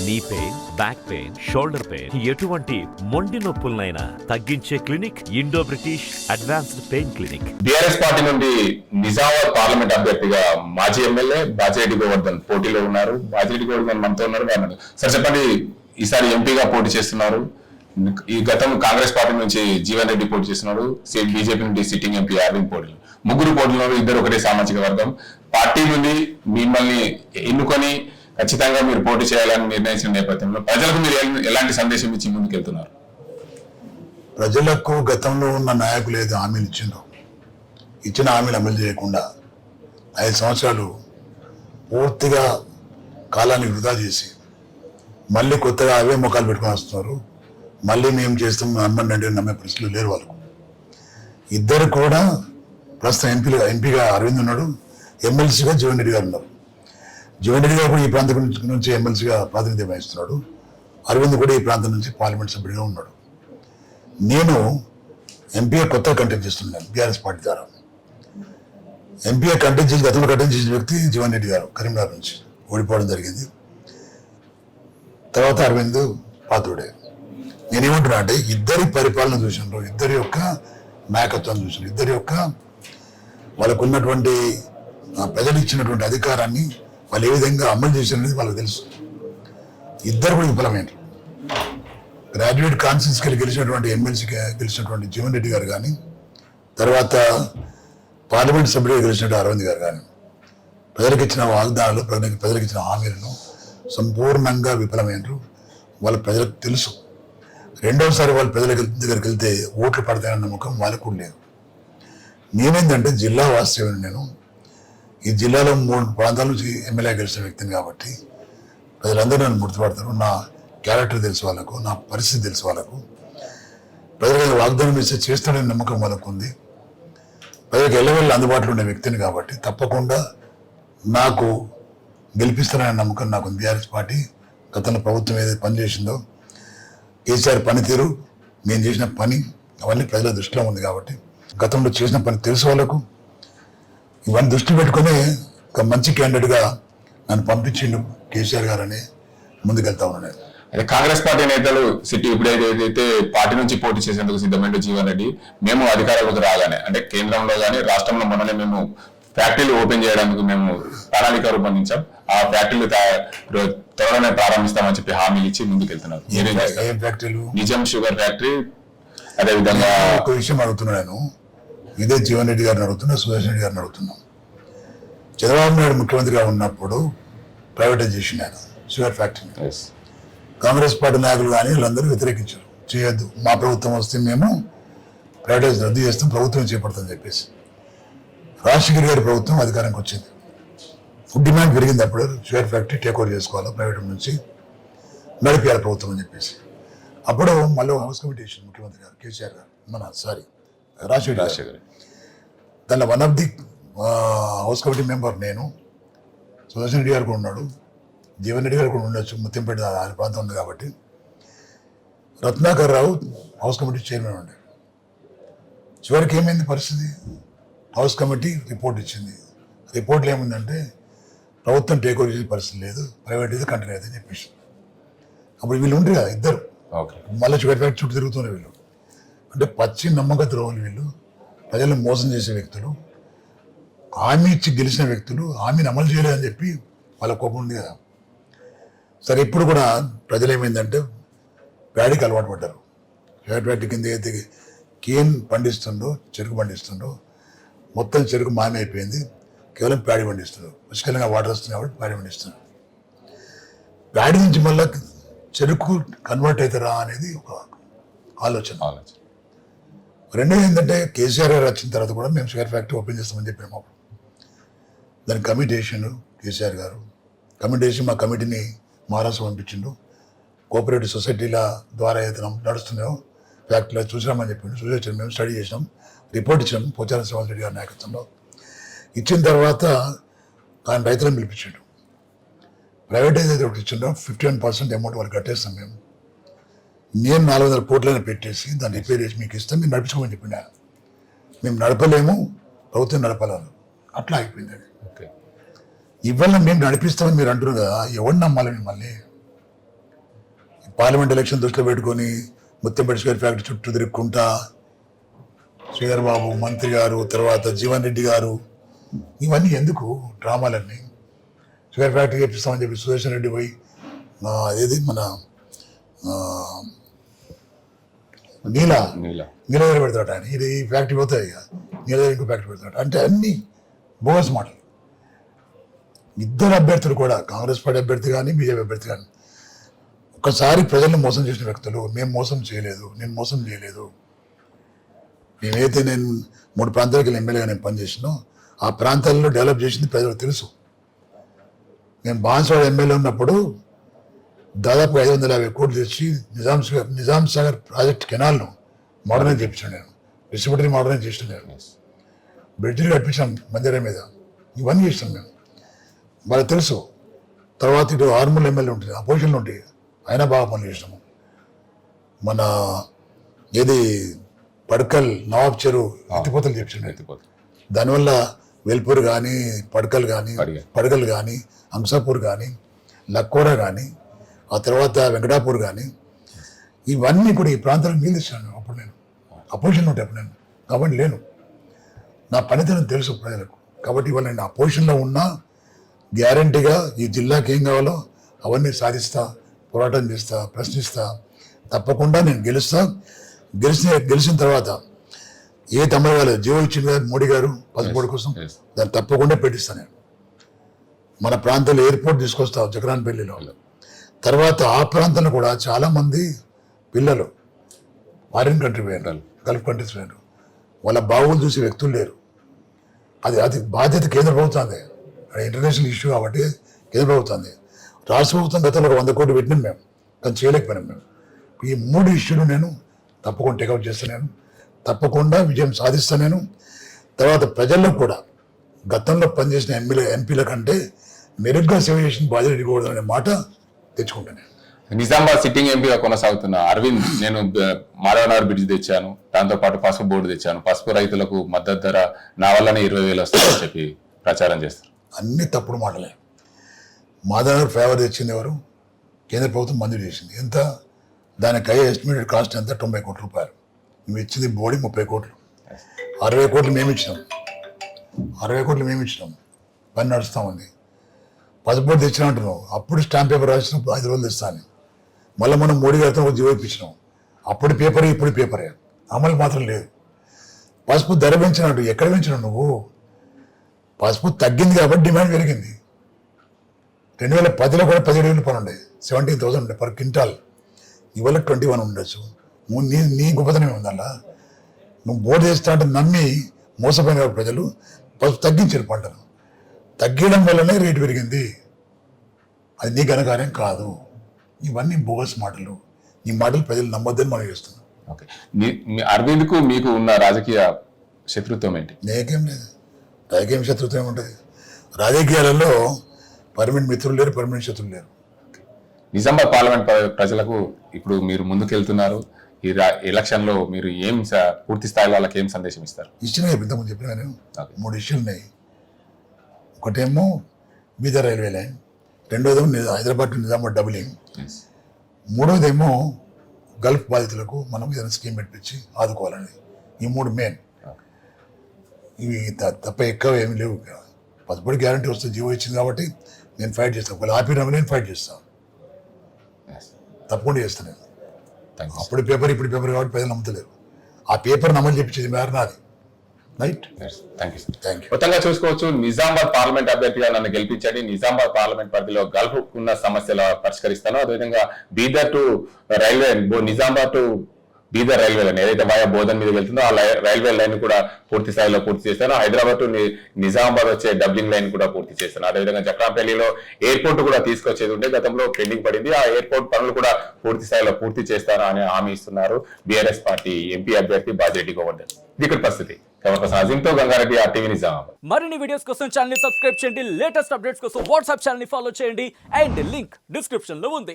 Knee pain, back pain, shoulder pain, ఎటువంటి మొండి నొప్పులనైనా తగ్గించే clinic Indo British advanced pain clinic. BRS party నుండి Nizamabad parliament అభ్యర్థిగా మాజీ ఎమ్మెల్యే బాజిరెడ్డి గోవర్ధన్ పోటీలో ఉన్నారు. బాజిరెడ్డి గోవర్ధన్ మనతో ఉన్నారు. సార్ చెప్పండి, ఈసారి ఎంపీగా పోటీ చేస్తున్నారు. ఈ గతం కాంగ్రెస్ పార్టీ నుంచి జీవన్ రెడ్డి పోటీ చేస్తున్నాడు. బీజేపీ నుండి సిట్టింగ్ ఎంపీ అరవింద్ పోటీలు, ముగ్గురు పోటీలో ఇద్దరు ఒకటే సామాజిక వర్గం. పార్టీ నుండి మిమ్మల్ని ఎన్నుకొని ఖచ్చితంగా మీరు పోటీ చేయాలని నిర్ణయించిన నేపథ్యంలో ప్రజలకు మీరు ఎలాంటి సందేశం ఇచ్చి ముందుకెళ్తున్నారు? ప్రజలకు గతంలో ఉన్న నాయకులు ఏదో హామీలు ఇచ్చిన హామీలు అమలు చేయకుండా 5 సంవత్సరాలు పూర్తిగా కాలాన్ని వృధా చేసి మళ్ళీ కొత్తగా అవే ముఖాలు పెట్టుకొని వస్తున్నారు. మళ్ళీ మేము చేస్తాం నమ్మండి నమ్మే పరిస్థితులు లేరు వాళ్ళకు. ఇద్దరు కూడా ప్రస్తుతం ఎంపీగా అరవింద్ ఉన్నాడు, ఎమ్మెల్సీగా జీవన్ రెడ్డి గారు ఉన్నారు. జీవన్ రెడ్డి గారు కూడా ఈ ప్రాంతం నుంచి ఎమ్మెల్సీగా ప్రాతినిధ్యం వహిస్తున్నాడు. అరవింద్ కూడా ఈ ప్రాంతం నుంచి పార్లమెంట్ సభ్యుడిగా ఉన్నాడు. నేను ఎంపీగా కొత్తగా కంటెస్ట్ చేస్తున్నాను బీఆర్ఎస్ పార్టీ ద్వారా. ఎంపీగా గతంలో కంటెస్ట్ చేసిన వ్యక్తి జీవన్ రెడ్డి గారు కరీంనగర్ నుంచి ఓడిపోవడం జరిగింది. తర్వాత అరవింద్ పాత్రుడే. నేనేమంటున్నా అంటే ఇద్దరి పరిపాలన చూసినారు, ఇద్దరి యొక్క నాయకత్వం చూసినారు, ఇద్దరి యొక్క వాళ్ళకు ఉన్నటువంటి ప్రజలు ఇచ్చినటువంటి అధికారాన్ని వాళ్ళు ఏ విధంగా అమలు చేసినది వాళ్ళకి తెలుసు. ఇద్దరు కూడా విఫలమైనరు. గ్రాడ్యుయేట్ కాన్స్టిట్యూన్సీకి గెలిచినటువంటి ఎమ్మెల్సీకి గెలిచినటువంటి జీవన్ రెడ్డి గారు కానీ, తర్వాత పార్లమెంట్ సభ్యుడిగా గెలిచినటువంటి అరవింద్ గారు కానీ ప్రజలకు ఇచ్చిన వాగ్దానాలు, ప్రజలకు ఇచ్చిన హామీలను సంపూర్ణంగా విఫలమైనరు. వాళ్ళ ప్రజలకు తెలుసు. రెండవసారి వాళ్ళు ప్రజల దగ్గరికి వెళ్తే ఓట్లు పడతాయన్న నమ్మకం వాళ్ళకు కూడా లేదు. నేనేంటంటే జిల్లా వాస్తవ్యం, నేను ఈ జిల్లాలో 3 ప్రాంతాల నుంచి ఎమ్మెల్యే గెలిచిన వ్యక్తిని కాబట్టి ప్రజలందరూ నన్ను గుర్తుపడతారు. నా క్యారెక్టర్ తెలుసు వాళ్ళకు, నా పరిస్థితి తెలుసు వాళ్ళకు. ప్రజలకు వాగ్దానం ఇస్తే చేస్తాడని నమ్మకం వాళ్ళకు ఉంది. ప్రజలకు ఎల్లవెళ్ళ అందుబాటులో ఉండే వ్యక్తిని కాబట్టి తప్పకుండా నాకు గెలిపిస్తాననే నమ్మకం నాకు ఉంది. బీఆర్ఎస్ పార్టీ గతంలో ప్రభుత్వం ఏదైతే పనిచేసిందో, కేసీఆర్ పనితీరు, నేను చేసిన పని అవన్నీ ప్రజల దృష్టిలో ఉంది కాబట్టి గతంలో చేసిన పని తెలుసు వాళ్ళకు. ఇవన్నీ దృష్టి పెట్టుకుని ఒక మంచి క్యాండిడేట్గా నన్ను పంపించిండు కేసీఆర్ గారని ముందుకెళ్తా ఉన్నాను. అయితే కాంగ్రెస్ పార్టీ నేతలు సిటీ ఇప్పుడు ఏదైతే పార్టీ నుంచి పోటీ చేసేందుకు సిద్ధమైన జీవన్ రెడ్డి, మేము అధికారంలోకి రాగానే అంటే కేంద్రంలో కానీ రాష్ట్రంలో మొన్ననే మేము ఫ్యాక్టరీలు ఓపెన్ చేయడానికి మేము ప్రణాళిక రూపొందించాం, ఆ ఫ్యాక్టరీలు త్వరలోనే ప్రారంభిస్తామని చెప్పి హామీలు ఇచ్చి ముందుకెళ్తున్నారు. నిజం షుగర్ ఫ్యాక్టరీ, అదేవిధంగా ఒక విషయం అడుగుతున్నాను. ఇదే జీవన్ రెడ్డి గారిని అడుగుతున్నా, సుదర్శన్ రెడ్డి గారిని అడుగుతున్నాం. చంద్రబాబు నాయుడు ముఖ్యమంత్రిగా ఉన్నప్పుడు ప్రైవేటైజేషన్ ఆయన షుగర్ ఫ్యాక్టరీ. కాంగ్రెస్ పార్టీ నాయకులు కానీ వీళ్ళందరూ వ్యతిరేకించారు, చేయొద్దు, మా ప్రభుత్వం వస్తే మేము ప్రైవేటైజ్ రద్దు చేస్తాం, ప్రభుత్వం చేపడతామని చెప్పేసి. రాజశేఖర్ గారి ప్రభుత్వం అధికారానికి వచ్చింది. డిమాండ్ పెరిగింది. అప్పుడు షుగర్ ఫ్యాక్టరీ టేక్ ఓవర్ చేసుకోవాలి, ప్రైవేట్ నుంచి నడిపేయాలి ప్రభుత్వం అని చెప్పేసి. అప్పుడు మళ్ళీ హౌస్ కమిటీ వేసింది ముఖ్యమంత్రి గారు, కేసీఆర్ గారు, రాజశేఖర్. దానిలో one of the house committee member నేను, సుదర్శన్ రెడ్డి గారు కూడా ఉన్నాడు, జీవన్ రెడ్డి గారు కూడా ఉండొచ్చు, ముత్యంపేట ఆయన ప్రాంతం ఉంది కాబట్టి. రత్నాకర్ రావు హౌస్ కమిటీ చైర్మన్ ఉండే. చివరికి ఏమైంది పరిస్థితి? హౌస్ కమిటీ రిపోర్ట్ ఇచ్చింది. రిపోర్ట్లో ఏముందంటే ప్రభుత్వం టేక్ ఓవర్ చేసే పరిస్థితి లేదు, ప్రైవేట్ అయితే కంటిన్యూ అయితే చెప్పేసి. అప్పుడు వీళ్ళు ఉంటారు కదా ఇద్దరు, మళ్ళీ షుగర్ ఫ్యాక్టరీ చుట్టూ తిరుగుతున్నారు వీళ్ళు. అంటే పచ్చి నమ్మక ద్రోహులు వీళ్ళు, ప్రజలను మోసం చేసే వ్యక్తులు, హామీ ఇచ్చి గెలిచిన వ్యక్తులు, హామీని అమలు చేయలేదని చెప్పి వాళ్ళ కోపం ఉంది కదా. సరే, ఇప్పుడు కూడా ప్రజలు ఏమైందంటే ప్యాడీకి అలవాటు పడ్డారు. షుగర్ ఫ్యాక్టరీ కింద అయితే కేన్ పండిస్తుండో, చెరుకు పండిస్తుండో, మొత్తం చెరుకు మాయమైపోయింది, కేవలం ప్యాడీ పండిస్తున్నారు. పుష్కలంగా వాటర్ వస్తుంది కాబట్టి ప్యాడీ పండిస్తున్నారు. ప్యాడీ నుంచి మళ్ళీ చెరుకు కన్వర్ట్ అవుతారా అనేది ఒక ఆలోచన. రెండోది ఏంటంటే కేసీఆర్ గారు వచ్చిన తర్వాత కూడా మేము షుగర్ ఫ్యాక్టరీ ఓపెన్ చేస్తామని చెప్పాము. దాని కమిటీ వేసిండు కేసీఆర్ గారు. కమిటీ వేసి మా కమిటీని మహారాష్ట్ర పంపించిండు. కోఆపరేటివ్ సొసైటీల ద్వారా అయితే నడుస్తున్నాయో ఫ్యాక్టరీలో చూసినామని చెప్పిండు. చూసి మేము స్టడీ చేసినాం, రిపోర్ట్ ఇచ్చినాం పోచారం శ్రీనివాస్ రెడ్డి గారి నాయకత్వంలో. ఇచ్చిన తర్వాత ఆయన రైతులను పిలిపించాడు. ప్రైవేటైజ్ అయితే ఒకటి ఇచ్చిండో 51% అమౌంట్ వాళ్ళు కట్టేస్తాం మేము. నేను 400 కోట్లను పెట్టేసి దాన్ని రిపేర్ చేసి మీకు ఇస్తాం, మీరు నడిపించుకోమని చెప్పిండా. మేము నడపలేము, ప్రభుత్వం నడపాలని అట్లా అయిపోయింది అది. ఓకే, ఇవాళ మేము నడిపిస్తామని మీరు అంటున్నారు కదా, ఎవరు నమ్మాలి మిమ్మల్ని? పార్లమెంట్ ఎలక్షన్ దృష్టిలో పెట్టుకొని ముత్తంపేట షుగర్ ఫ్యాక్టరీ చుట్టూ తిరుగుకుంటా శ్రీధర్ బాబు మంత్రి గారు, తర్వాత జీవన్ రెడ్డి గారు, ఇవన్నీ ఎందుకు డ్రామాలన్నీ? షుగర్ ఫ్యాక్టరీ చేపిస్తామని చెప్పి సుదర్శన్ రెడ్డి పోయి అదేది మన నీల దగ్గర పెడతాడు ఆయన. ఇది ఫ్యాక్టరీ పోతాయి ఇక నీల దగ్గర ఇంకో ఫ్యాక్టరీ పెడతాడు. అంటే అన్ని బోగస్ మాటలు. ఇద్దరు అభ్యర్థులు కూడా, కాంగ్రెస్ పార్టీ అభ్యర్థి కానీ బీజేపీ అభ్యర్థి కానీ, ఒక్కసారి ప్రజలను మోసం చేసిన వ్యక్తులు, మేము మోసం చేయలేదు, నేను మోసం చేయలేదు, నేను 3 ప్రాంతాలకు ఎమ్మెల్యేగా నేను పనిచేసినో ఆ ప్రాంతాల్లో డెవలప్ చేసింది ప్రజలకు తెలుసు. నేను బాన్స్వాడ ఎమ్మెల్యే ఉన్నప్పుడు దాదాపు 550 కోట్లు తెచ్చి నిజాం సాగర్ ప్రాజెక్ట్ కెనాల్ను మోడర్నైజ్ చేయించాను నేను, డిస్ట్రిబ్యూటరీ మోడర్నైజ్ చేసిన నేను, బ్రిడ్జిలు కట్టించాం మందిరం మీద, ఇవన్నీ చేసినాం మేము, వాళ్ళకి తెలుసు. తర్వాత ఇటు ఆర్మూల్ ఎమ్మెల్యే ఉంటుంది, అపోజిషన్లో ఉంటాయి, అయినా బాగా పనులు చేసినాము. మన ఏది పడకల్ నవాబ్ చెరువు ఎత్తిపోతలు చేపించాను, దానివల్ల వెల్పూర్ కానీ పడకల్ కానీ అంసాపూర్ కానీ లక్కోరా కానీ ఆ తర్వాత వెంకటాపూర్ కానీ ఇవన్నీ కూడా ఈ ప్రాంతాలకు నీళ్ళు ఇచ్చాను. అప్పుడు నేను అపోజిషన్ ఉంటే అప్పుడు నేను కాబట్టి లేను, నా పనితనం తెలుసు ప్రజలకు. కాబట్టి ఇవాళ నేను అపోజిషన్లో ఉన్నా గ్యారంటీగా ఈ జిల్లాకి ఏం కావాలో అవన్నీ సాధిస్తా, పోరాటం చేస్తా, ప్రశ్నిస్తా, తప్పకుండా నేను గెలుస్తా. గెలిచిన తర్వాత ఏ తమ్ముడు వాళ్ళు జీవో ఇచ్చింది గారు మోడీ గారు పాస్పోర్ట్ కోసం, దాన్ని తప్పకుండా పెట్టిస్తాను నేను. మన ప్రాంతంలో ఎయిర్పోర్ట్ తీసుకొస్తా జగరాన్పల్లిలో. తర్వాత ఆ ప్రాంతంలో కూడా చాలామంది పిల్లలు ఫారిన్ కంట్రీ పోయినారు, గల్ఫ్ కంట్రీస్ పోయినారు, వాళ్ళ బావులు చూసే వ్యక్తులు లేరు. అది బాధ్యత కేంద్ర ప్రభుత్వందే, అది ఇంటర్నేషనల్ ఇష్యూ కాబట్టి కేంద్ర ప్రభుత్వందే. రాష్ట్ర ప్రభుత్వం గతంలో 100 కోట్లు పెట్టినాం మేము, కానీ చేయలేకపోయినాం మేము. ఈ 3 ఇష్యూలు నేను తప్పకుండా టేకౌట్ చేస్తాను, నేను తప్పకుండా విజయం సాధిస్తాను నేను. తర్వాత ప్రజల్లో కూడా గతంలో పనిచేసిన ఎంపీల కంటే మెరుగ్గా సేవ చేసిన బాధ్యత ఇవ్వకూడదు అనే మాట తెచ్చుకుంటాను. నిజామాబాద్ సిట్టింగ్ ఎంపీగా కొనసాగుతున్న అరవింద్, నేను మాధవనగర్ బ్రిడ్జ్ తెచ్చాను, దాంతోపాటు పసుపు బోర్డు తెచ్చాను, పసుపు రైతులకు మద్దతు ధర నా వల్లనే 20,000 వస్తాయని చెప్పి ప్రచారం చేస్తారు. అన్ని తప్పుడు మాటలే. మాధవనగర్ ఫేవర్ తెచ్చింది ఎవరు? కేంద్ర ప్రభుత్వం మంజూరు చేసింది. ఎంత? దానికి అయ్యే ఎస్టిమేటెడ్ కాస్ట్ ఎంత? 90 కోట్ల రూపాయలు. నువ్వు ఇచ్చింది బోడీ 30 కోట్లు, 60 కోట్లు మేము ఇచ్చినాం, 60 కోట్లు మేము ఇచ్చినాం, పని నడుస్తామంది. పసుపు తెచ్చినా అంటున్నావు, అప్పుడు స్టాంప్ పేపర్ రాసిన 5 రోజులు తెస్తాను. మళ్ళీ మనం మోడీ గారితో ఒక జీవో ఇప్పించినాం, అప్పుడు పేపరే ఇప్పుడు పేపరే, అమలు మాత్రం లేదు. పసుపు ధర పెంచినట్టు ఎక్కడ పెంచినావు నువ్వు? పసుపు తగ్గింది కాబట్టి డిమాండ్ పెరిగింది. 2010లో కూడా 17,000 పని ఉండే, 17,000 ఉండే పర్ క్వింటాల్, ఇవాళ 21 ఉండొచ్చు. నీ గొప్పతనం ఏముందల్లా? నువ్వు బోర్డు చేస్తా అంటే నమ్మి మోసపోయిన ప్రజలు పసుపు తగ్గించారు, పంటను తగ్గడం వల్లనే రేటు పెరిగింది. అది నీ ఘనకార్యం కాదు. ఇవన్నీ బోగస్ మాటలు. ఈ మాటలు ప్రజలు నమ్మొద్దని మనం చేస్తున్నాం. ఓకే, అరవింద్కు మీకు ఉన్న రాజకీయ శత్రుత్వం ఏంటి? నేకేం లేదు, రాజకీయ శత్రుత్వం ఏముంటుంది? రాజకీయాలలో పర్మనెంట్ మిత్రులు లేరు, పర్మనెంట్ శత్రులు లేరు. నిజామాబాద్ పార్లమెంట్ ప్రజలకు ఇప్పుడు మీరు ముందుకెళ్తున్నారు, ఈ ఎలక్షన్లో మీరు ఏం పూర్తి స్థాయిలో వాళ్ళకి ఏం సందేశం ఇస్తారు? ఇచ్చినా ఇంతకుముందు చెప్పినా నేను 3 ఇష్యూలు ఉన్నాయి. ఒకటేమో బీదర్ రైల్వే లైన్, రెండోదేమో హైదరాబాద్ టు నిజామాబాద్ డబులింగ్, మూడోదేమో గల్ఫ్ బాధితులకు మనం ఏదైనా స్కీమ్ పెట్టించి ఆదుకోవాలని. ఈ 3 మెయిన్. ఇవి తప్ప ఎక్కువ ఏమి లేవు. పసుపుడి గ్యారంటీ వస్తే జీవో ఇచ్చింది కాబట్టి నేను ఫైట్ చేస్తాను. ఒకవేళ ఆపిన నేను ఫైట్ చేస్తాను, తప్పకుండా చేస్తాను నేను. అప్పుడు పేపర్ ఇప్పుడు పేపర్ కాబట్టి ప్రజలు నమ్ముతలేరు. ఆ పేపర్ నమ్మని చెప్పించేది మేర నాది. Right, thank you. మొత్తంగా చూసుకోవచ్చు, నిజామాబాద్ పార్లమెంట్ అభ్యర్థిగా నన్ను గెలిపించండి, నిజామాబాద్ పార్లమెంట్ పరిధిలో గల్ఫ్ ఉన్న సమస్యలు పరిష్కరిస్తాను, అదేవిధంగా Bidar to railway, Nizamabad to Bidar railway line ఏదైతే వాయా బోధన్ మీద వెళ్తుందో ఆ రైల్వే లైన్ కూడా పూర్తి స్థాయిలో పూర్తి చేస్తాను. హైదరాబాద్ టు నిజామాబాద్ వచ్చే డబ్లింగ్ లైన్ కూడా పూర్తి చేస్తాను. అదేవిధంగా జక్రాంపల్లిలో ఎయిర్పోర్ట్ కూడా తీసుకొచ్చేది ఉంటే గతంలో పెండింగ్ పడింది, ఆ ఎయిర్పోర్ట్ పనులు కూడా పూర్తి స్థాయిలో పూర్తి చేస్తాను అని హామీ ఇస్తున్నారు బీఆర్ఎస్ పార్టీ ఎంపీ అభ్యర్థి బాజిరెడ్డి గోవర్ధన్. ఇక్కడ పరిస్థితి అజింతో గంగారెడ్డి, RTV నిజామాబాద్. మరిన్ని వీడియోస్ కోసం ఛానల్ ని సబ్స్క్రైబ్ చేయండి, లేటెస్ట్ అప్డేట్స్ కోసం వాట్సాప్ ఛానల్ ని ఫాలో చేయండి, అండ్ లింక్ డిస్క్రిప్షన్ లో ఉంది.